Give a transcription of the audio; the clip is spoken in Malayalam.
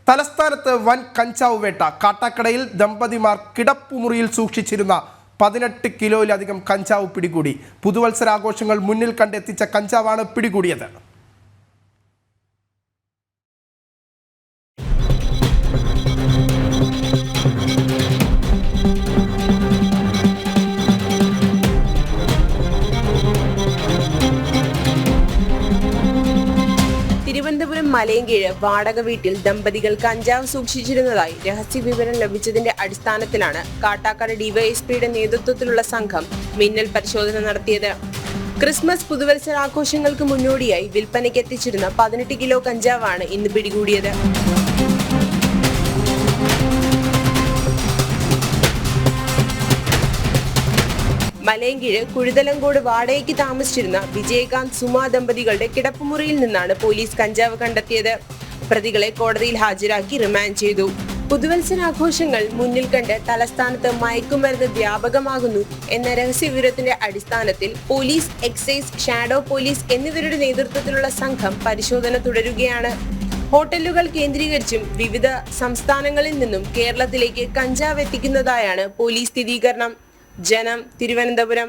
തലസ്ഥാനത്ത് വൻ കഞ്ചാവ് വേട്ട. കാട്ടാക്കടയിൽ ദമ്പതിമാർ കിടപ്പുമുറിയിൽ സൂക്ഷിച്ചിരുന്ന 18 കിലോയിലധികം കഞ്ചാവ് പിടികൂടി. പുതുവത്സരാഘോഷങ്ങൾ മുന്നിൽ കണ്ടെത്തിച്ച കഞ്ചാവാണ് പിടികൂടിയത്. തിരുവനന്തപുരം മലയൻകീഴ് വാടക വീട്ടിൽ ദമ്പതികൾ കഞ്ചാവ് സൂക്ഷിച്ചിരുന്നതായി രഹസ്യവിവരം ലഭിച്ചതിന്റെ അടിസ്ഥാനത്തിലാണ് കാട്ടാക്കട ഡിവൈഎസ്പിയുടെ നേതൃത്വത്തിലുള്ള സംഘം മിന്നൽ പരിശോധന നടത്തിയത്. ക്രിസ്മസ് പുതുവത്സരാഘോഷങ്ങൾക്ക് മുന്നോടിയായി വിൽപ്പനയ്ക്ക് എത്തിച്ചിരുന്ന 18 കിലോ കഞ്ചാവാണ് ഇന്ന് പിടികൂടിയത്. മലയൻകീഴ് കുഴുതലങ്കോട് വാടകയ്ക്ക് താമസിച്ചിരുന്ന വിജയകാന്ത് സുമ ദമ്പതികളുടെ കിടപ്പുമുറിയിൽ നിന്നാണ് പോലീസ് കഞ്ചാവ് കണ്ടെത്തിയത്. പ്രതികളെ കോടതിയിൽ ഹാജരാക്കി റിമാൻഡ് ചെയ്തു. പുതുവത്സരാഘോഷങ്ങൾ മുന്നിൽ കണ്ട് തലസ്ഥാനത്ത് മയക്കുമരുന്ന് വ്യാപകമാകുന്നു എന്ന രഹസ്യവിവരത്തിന്റെ അടിസ്ഥാനത്തിൽ പോലീസ്, എക്സൈസ്, ഷാഡോ പോലീസ് എന്നിവരുടെ നേതൃത്വത്തിലുള്ള സംഘം പരിശോധന തുടരുകയാണ്. ഹോട്ടലുകൾ കേന്ദ്രീകരിച്ചും വിവിധ സംസ്ഥാനങ്ങളിൽ നിന്നും കേരളത്തിലേക്ക് കഞ്ചാവ് എത്തിക്കുന്നതായാണ് പോലീസ് സ്ഥിരീകരണം. ജനം, തിരുവനന്തപുരം.